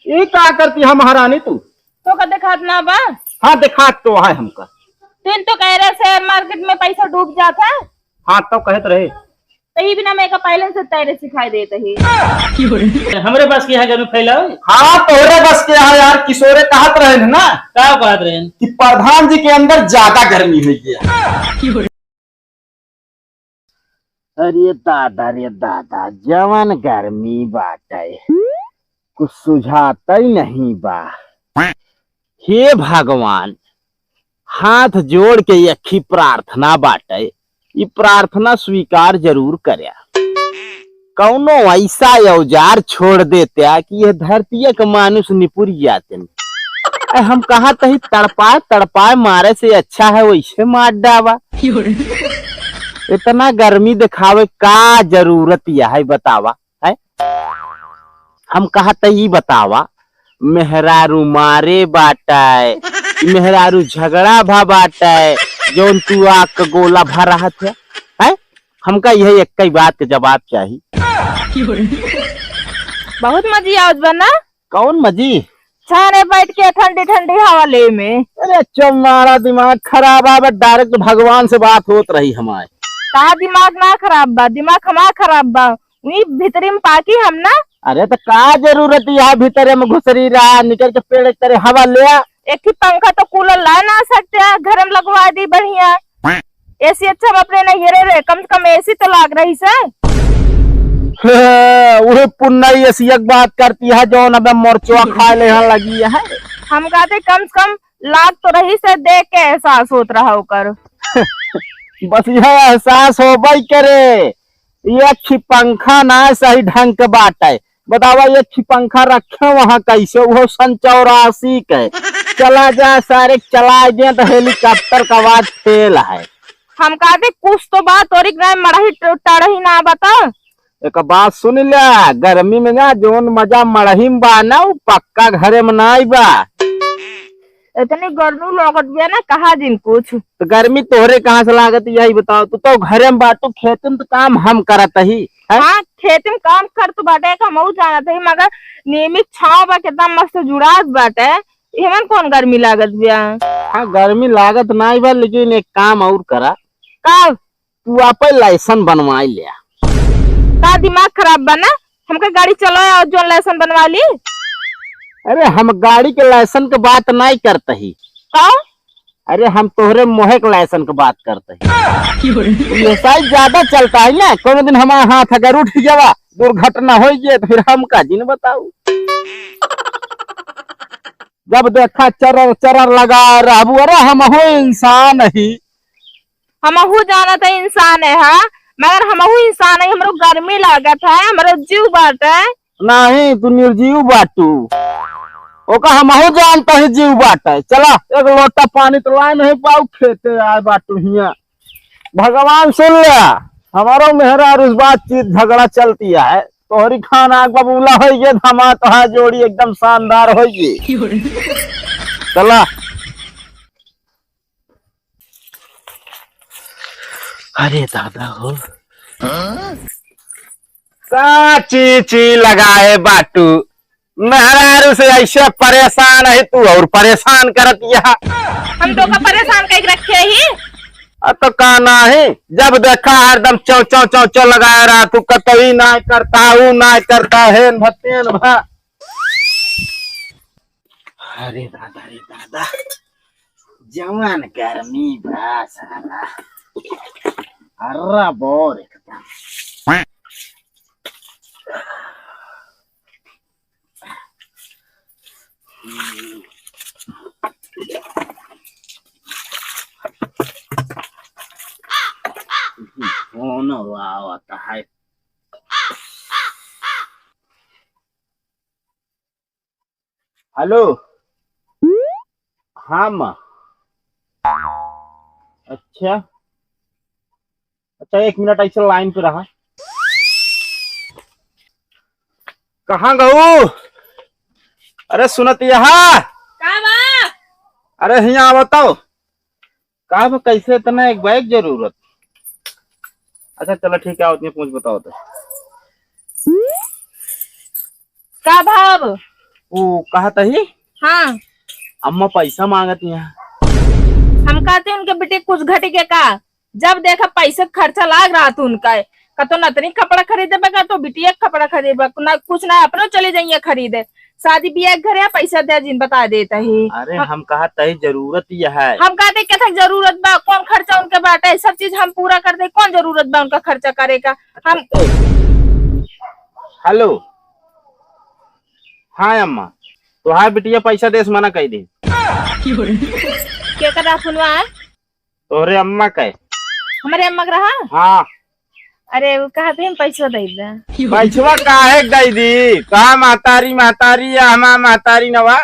ये क्या करती है महारानी तू? तो का दिखात ना बा। हाँ दिखा तो है हमका। तीन तो कह रहे शेयर मार्केट में पैसा डूब जाता है। हाँ तो कहत रहे तही बिना मैं का पहले से तैरे सिखाई देते ही। हमरे पास की है घर में फैलाओ। हाँ तोरे बस के है यार। किशोरे कहत रहे ना क्या बात रहे कि प्रधान जी के अंदर ज्यादा गर्मी हुई है। अरे दादा जवन गर्मी बाटे कुछ सुझाता ही नहीं बा। हे भगवान, हाथ जोड़ के यखी प्रार्थना बाटे, ये प्रार्थना स्वीकार जरूर करया। कौनो ऐसा औजार छोड़ देते कि यह धरती का मानुष निपुर जाते। हम कहा तही तड़पाए मारे से अच्छा है वैसे मार डावा। इतना गर्मी दिखावे का जरूरत यह है बतावा है? हम कहा तही बतावा मेहरारू मारे बाटे, मेहरारू झगड़ा भा बाटे जौन तू आग का गोला भर रहा थे है? हमका यही एक ही बात के जवाब चाहिए। बहुत मजी आवत बना। कौन मजी? छाने बैठ के ठंडी ठंडी हवा ले में। अरे तुम्हारा दिमाग खराब है। डायरेक्ट भगवान से बात होत रही हमारे। का दिमाग ना खराब बा, दिमाग हमारा खराब बा। वही भीतरी में पाकी हम ना। अरे तो का जरूरत है भीतर में घुसरी रहा, निकल के पेड़ तेरे हवा ले आ। एक ही पंखा तो कूलर ला ना सकते हैं, घर में लगवा दी बढ़िया। एसी अच्छा हम अपने नहीं रहे, कम से कम एसी तो लाग रही से। वही पुन्नई ऐसी एक बात करती है जो अब मोर्चवा खा ले लगी है। हम कहते कम से कम लाग तो रही से देख के एहसास होत रहा होकर। बस यह एहसास हो भाई करे। ये अच्छी पंखा ना सही ढंग के बात है। बतावा ये अच्छी पंखा रखे वहाँ कैसे? वो 84 के चला जा सारे चला दे तो हेलीकॉप्टर का आवाज फेल है। हम कहते कुछ तो बात और मड़ही टड़ही ना बता। एक बात सुन लिया, गर्मी में ना जोन मजा मड़ही में बा ना वो पक्का घरे में ना बा। इतनी गर्मी लागत गया ना कहा दिन कुछ। तो गर्मी तोहरे कहाँ से लागत यही बताओ। तू तो घरे में बाटू, खेत में तो काम हम करत ही है? हाँ खेती में काम कर तो बाटे हम जाना था, मगर नियमित छाव बा कितना मस्त जुड़ात बाटे। इमन कौन गर्मी लागत बिया? हाँ गर्मी लागत ना बा, लेकिन एक काम और करा। का? तू आपे लाइसेंस बनवाई लिया। का दिमाग खराब बना? हमका गाड़ी चलाओ और जो लाइसेंस बनवा ली। अरे हम गाड़ी के लाइसेंस की बात नहीं करते ही। का? अरे हम तोहरे मोहे के लाइसेंस की बात करते ही। ये साइज ज्यादा चलता है ना, कोनो दिन हमारा हाथ अगर उठ जावा दुर्घटना हो जाए तो फिर हम का जिन बताऊ। जब देखा चरर चरर लगा रहबू। अरे हम हो इंसान ही। हमहू जाना था इंसान है हाँ, मगर हमहू इंसान है। हमरो गर्मी लागत है, हमारो जीव बाटे। नहीं तू निर्जीव बाटू। ओका हमहू जानता है जीव बाटे। चला एक लोटा पानी तो ला नहीं पाऊ, खेते आए बाटू हिया। भगवान सुन लिया हमारो मेहरार उस बातचीत झगड़ा चलती है। तोहरी खाना बबूला हो गए, धमा तोहा जोड़ी एकदम शानदार हो गई। चला अरे दादा हो ची लगाए बाटू। मेहरारू से ऐसे परेशान है तू और परेशान करत यहाँ। हम तो का परेशान कह रखे ही। तो कहना है जब देखा हरदम चौ चौ चौ चौ लगाया रहा। तू कतई ना करता हूँ ना करता है भतेन भा। अरे दादा जवान गर्मी बा साला। अर्रा बोर एकदम। फोन आता है। हेलो हाँ माँ। अच्छा 1 मिनट ऐसे लाइन पे रहा। कहाँ गऊ? अरे सुनत यहाँ। अरे यहाँ बताओ का कैसे इतना एक बैग जरूरत। अच्छा चलो ठीक है उतनी पूछ बताओ तो। का भाव? वो कहा तही हाँ अम्मा पैसा मांगती है। हम कहते उनके बेटे कुछ घटी के का, जब देखा पैसे खर्चा लाग रहा था उनका, का तो नतनी कपड़ा खरीदे का तो बिटिया कपड़ा खरीदे ना, कुछ ना अपने चले जाइए खरीदे, शादी ब्याह घर या पैसा दे जिन बता देता ही। अरे हम कहा तही जरूरत यह है। हम कहते क्या था जरूरत बा, कौन खर्चा उनके बाटे, सब चीज हम पूरा कर दे, कौन जरूरत बा उनका खर्चा करेगा हम। हेलो हाँ अम्मा, तो हाँ बिटिया पैसा देस मना कही दी। क्या कर रहा सुनवा है? तोहरे अम्मा कहे हमारे अम्मा का रहा। हाँ अरे वो कहते हैं पैसा दे दे। पैसवा काहे दई दी, कहा महतारी महतारी या हमा महतारी नवा।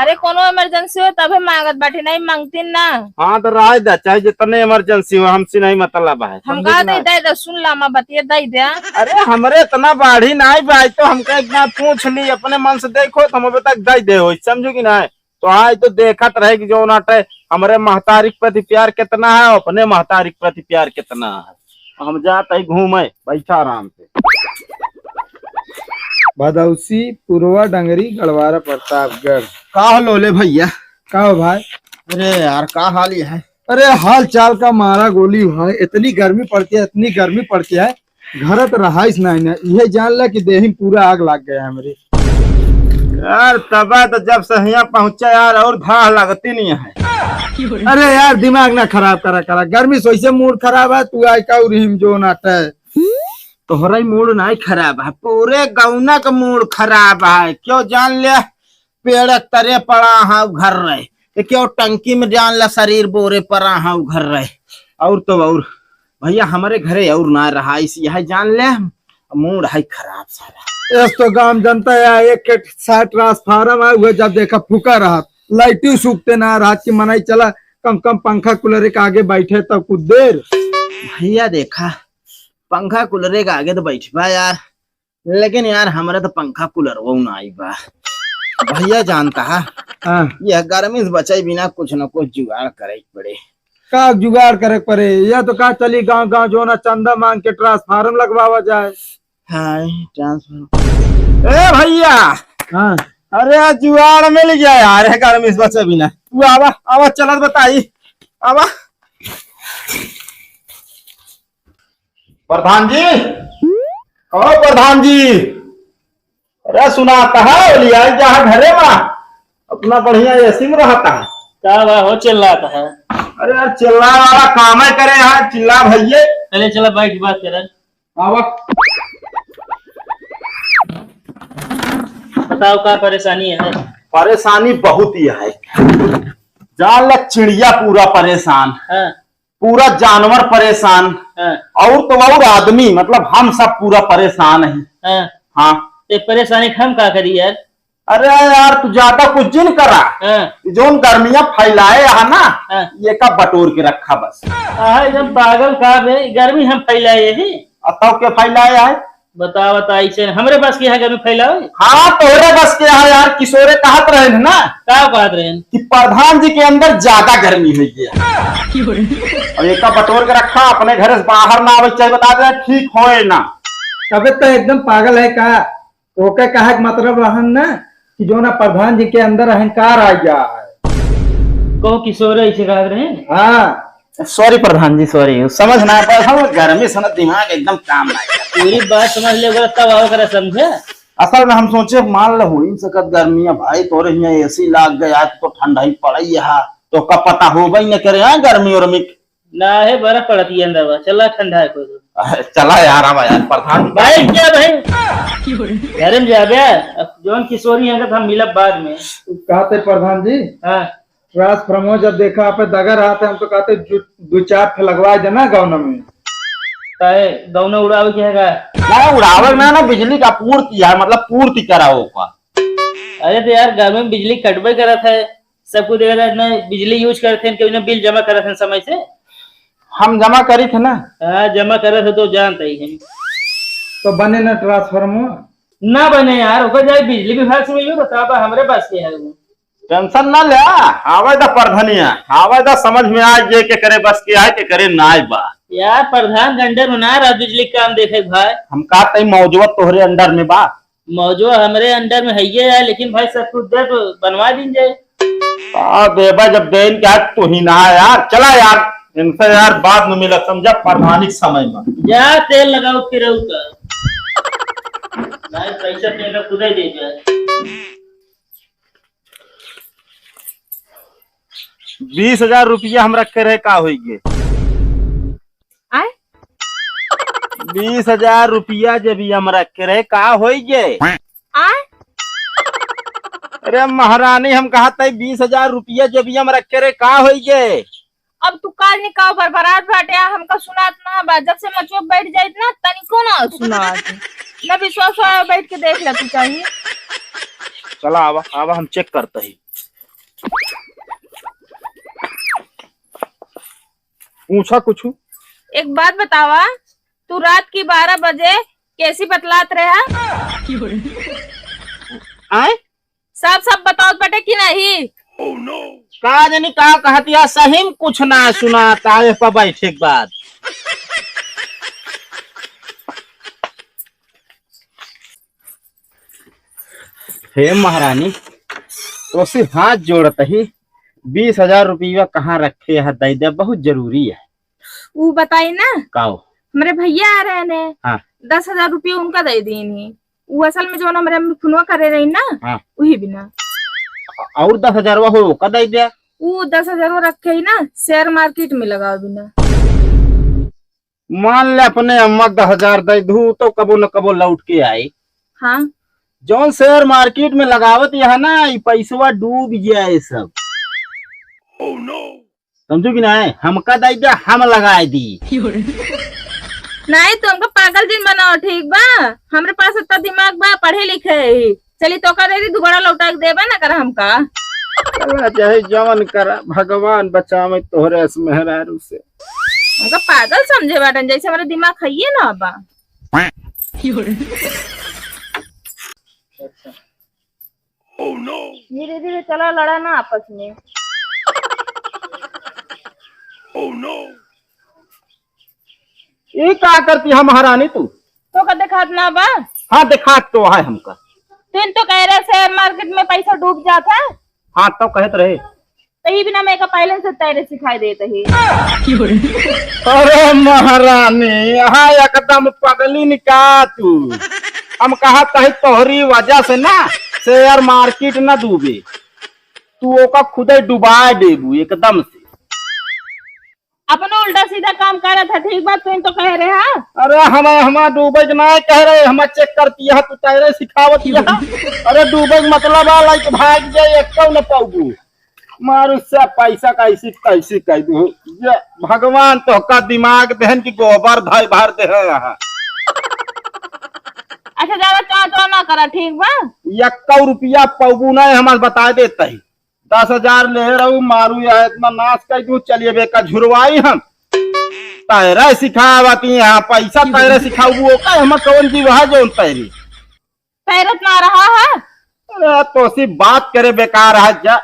अरे कोनो इमरजेंसी हो तभी मांगत बाटी, नहीं मांगती ना। हाँ तो राय दा, चाहे जितने इमरजेंसी हो, हमसे नहीं मतलब है। हम कहा दे दे सुन ला मैं बतिया दे दे। अरे हमरे इतना बाढ़ी नहीं भाई, तो हमका एक बार पूछ ली अपने मन से देखो तो हम तक दई दे हो, समझो कि नहीं। तो आज तो देखत रहे कि जो नाटे हमारे महतारी के प्रति प्यार कितना है, अपने महतारी के प्रति प्यार कितना है। हम जाते घूमे, बैठा आराम से। भदौसी पूर्वा डंगरी गढ़वारा प्रतापगढ़। का लोले भैया? का हो भाई? अरे यार का हाल ये है? अरे हाल चाल का मारा गोली भाई, इतनी गर्मी पड़ती है, इतनी गर्मी पड़ती है, घर तो रहाइश नहीं ना, यह जान ला कि देही पूरा आग लग गया है मेरे यार। तब तो जब से यहाँ पहुंचा यार और धाह लगती नहीं है। अरे यार दिमाग ना खराब करा, गर्मी से वैसे मूड खराब है, तू आई का उरिम जो नाटा है। तोहरा मूड नहीं खराब है, पूरे गौना का मूड खराब है। क्यों जान ले पेड़ तरे पड़ा है घर रहे, क्यों टंकी में जान ला शरीर बोरे पड़ा है घर रहे। और तो और भैया हमारे घरे और ना रहा, इस यह जान ले मूड है खराब सारा। इस तो गांव जनता है, एक के साथ ट्रांसफार्मर है, वह जब देखा फूका रहा, लाइट सूखते ना, रात की मनाई चला, कम कम पंखा कूलर के आगे बैठे तब कुछ देर। भैया देखा पंखा कूलर के आगे तो बैठबा यार, लेकिन यार हमारा तो पंखा कूलर वो ना आई बा। भैया जानता है यह गर्मी से बचाई बिना कुछ न कुछ जुगाड़ करे पड़े। का जुगाड़ करे पड़े? या तो का चली गांव गांव जो ना चंदा मांग के ट्रांसफार्मर लगवावा जाए। हाँ ट्रांसफार्मर। ए भैया हाँ अरे जुगाड़ मिल गया यार, है गर्मी से बचे बिना। तू आवा आवा चलत बताई आवा। प्रधान जी, ओ प्रधान जी, अरे सुनाता है लिया जहाँ घरे में अपना बढ़िया एसी में रहता है। क्या हुआ हो चिल्लाता है? अरे यार चिल्ला वाला काम है करे यहाँ, चिल्ला भैया। चले चलो बैठ बात करें। आवा बताओ क्या परेशानी है? परेशानी बहुत ही है, जान लग चिड़िया पूरा परेशान, हाँ, पूरा जानवर परेशान, हाँ, और तो और आदमी मतलब हम सब पूरा परेशान है। हाँ। हाँ एक परेशानी हम क्या करी यार? अरे यार तू ज्यादा कुछ जिन करा, हाँ, जो गर्मियां फैलाए है ना, हाँ। ये का बटोर के रखा बस। एकदम पागल का बे, गर्मी हम फैलाए ही। अतः के फैलाए है? बताओ बता, इसे हमरे पास क्या है गर्मी फैलाओ? हाँ तोरे बस क्या है यार, किशोरे कहत रहे ना क्या बात रहे कि प्रधान जी के अंदर ज्यादा गर्मी हुई है, और एक का बटोर के रखा, अपने घर से बाहर ना आवे चाहे बता दे ठीक होए ना। तबे तो एकदम पागल है का, तो क्या कहा मतलब रहन ना कि जो ना प्रधान जी के अंदर अहंकार आ गया है। कहो किशोर इसे कहा रहे? हाँ सॉरी प्रधान जी, सॉरी समझ ना पाया, गर्मी से ना दिमाग एकदम काम ना आया। पूरी बात समझ ले तब आओ करे समझे। असल में हम सोचे मान लो हो ही सकत गर्मी है भाई, तोरे यहाँ एसी लाग गया तो ठंडा ही पड़ी है, तो का पता हो भाई न करे यहाँ गर्मी और ना है बर्फ पड़ती है अंदर, चला ठंडा है कोई। चला यार अब यार प्रधान भाई क्या भाई घर में जाबे, जोन किशोरी है हम मिलब बाद में। कहते प्रधान जी हाँ ट्रांसफार्मर जब देखा आप दगा रहा था, हम तो कहते दो चार थे लगवा देना गाँव में। गौना उड़ावे क्या है? ना उड़ावे ना बिजली का पूर्ति है, मतलब पूर्ति कराओ का। अरे तो यार घर में बिजली कटबे करा था, सबको देखा ना बिजली यूज करते हैं, बिल जमा करा थे समय से। हम जमा करी थे ना। हाँ जमा करे थे तो जानते ही हैं। तो बने ना ट्रांसफार्मर? ना बने यार, ओकर जाए बिजली विभाग से मिलियो तो हमारे पास क्या है वो। टेंशन ना ले, आवे दा प्रधानिया, आवे दा समझ में आ जे के करे बस के आए के करे नाय बा। यार प्रधान के अंडर में ना रहा बिजली काम देखे भाई। हम कहते मौजूद तोहरे अंडर में बा। मौजो हमारे अंडर में है ये, लेकिन भाई सब कुछ दे तो बनवा दीजिए। बेबा जब देन क्या तू ही ना यार, चला यार इनसे यार बाद में मिला, समझा प्रधानिक समय में। जा तेल लगाओ फिर का नहीं पैसा तेल खुद ही दे जाए। 20,000 रुपया हम रखे रहे का होइगे? आए 20,000 रुपया जब हम रखे रहे का होइगे? आए अरे महारानी हम कहा था 20,000 रुपया जब हम रखे रहे का होइगे? अब तू काल निकाल बरबरात बाटे, हमका सुनात ना बा। जब से मचो बैठ जाइत ना तनिको ना सुनात ना। विश्वास हो बैठ के देख ले तू चाहिए। चला आवा आवा हम चेक करते ही। पूछा कुछ? एक बात बतावा, तू रात की 12 बजे कैसी बतलात रहा? आए सब सब बताओ बेटे कि नहीं? का जानी का कहती है, सही में कुछ ना सुनाता है पर बैठे के बाद। हे महारानी तो सिर्फ हाथ जोड़त ही 20,000 रुपया कहाँ रखे है दे दे, बहुत जरूरी है। वो बताई ना, काओ हमारे भैया आ रहे ने। हाँ 10,000 रुपये उनका दे दीनी। वो असल में जो ना मेरे फोनवा करे रही ना, हाँ वही बिना। और 10,000 हो का दे दे। वो 10,000 वो रखे ही ना, शेयर मार्केट में लगा बिना। मान ले अपने अम्मा 10,000 दे दू तो कबो न कबो लौट के आई। हाँ जौन शेयर मार्केट में लगावत यह ना, ये पैसवा डूब जाए सब। समझो कि नहीं, हमका दे दे हम लगाए दी। नहीं तो हमको पागल दिन बनाओ, ठीक बा? हमरे पास इतना दिमाग बा, पढ़े लिखे है। चली तो का दे दी, दोबारा लौटा के देबा ना कर हमका। चला चाहे जवन करा, भगवान बचावे तोहरे से मेहरारू से। हमका पागल समझे बाटन, जैसे हमारे दिमाग खाइए ना बा। धीरे धीरे चला, लड़ा ना आपस में। ये क्या करती है महारानी तू? तो का दिखात ना बा? हाँ दिखा तो है हमका। तुम तो कह रहे शेयर मार्केट में पैसा डूब जाता है। हाँ तो कहत रहे तही बिना मैं का पहले से तैरे सिखाई देते ही। अरे महारानी यहाँ एकदम पगली निका तू। हम कहा तही तोहरी वजह से ना शेयर मार्केट न डूबे, तू ओका खुदे डुबा देबू एकदम से। अपना उल्टा सीधा काम कर रहा था, ठीक बात तुम तो कह रहे हैं। अरे हम डूबे नहीं कह रहे, हम चेक करती है तू तैरे सिखावत है। अरे डूबे मतलब लाइक भाग जाए एक न पाऊबू, मारू से पैसा कैसी कैसी कह दू। भगवान तो का दिमाग देहन की गोबर धाय भर दे यहाँ। अच्छा ज्यादा चाचा ना करा, ठीक बा? 1 रुपया पाऊबू नहीं हमारे बता देते ही। 10,000 ले रहू, मारू या इतना नाश कर दू। चलिए बेका झुरवाई हम तैरे सिखावती यहाँ, पैसा तैरे सिखाऊ का हम कौन जी वहा जो तैरी तैरत ना रहा है। अरे तो सिर्फ बात करे बेकार है। जा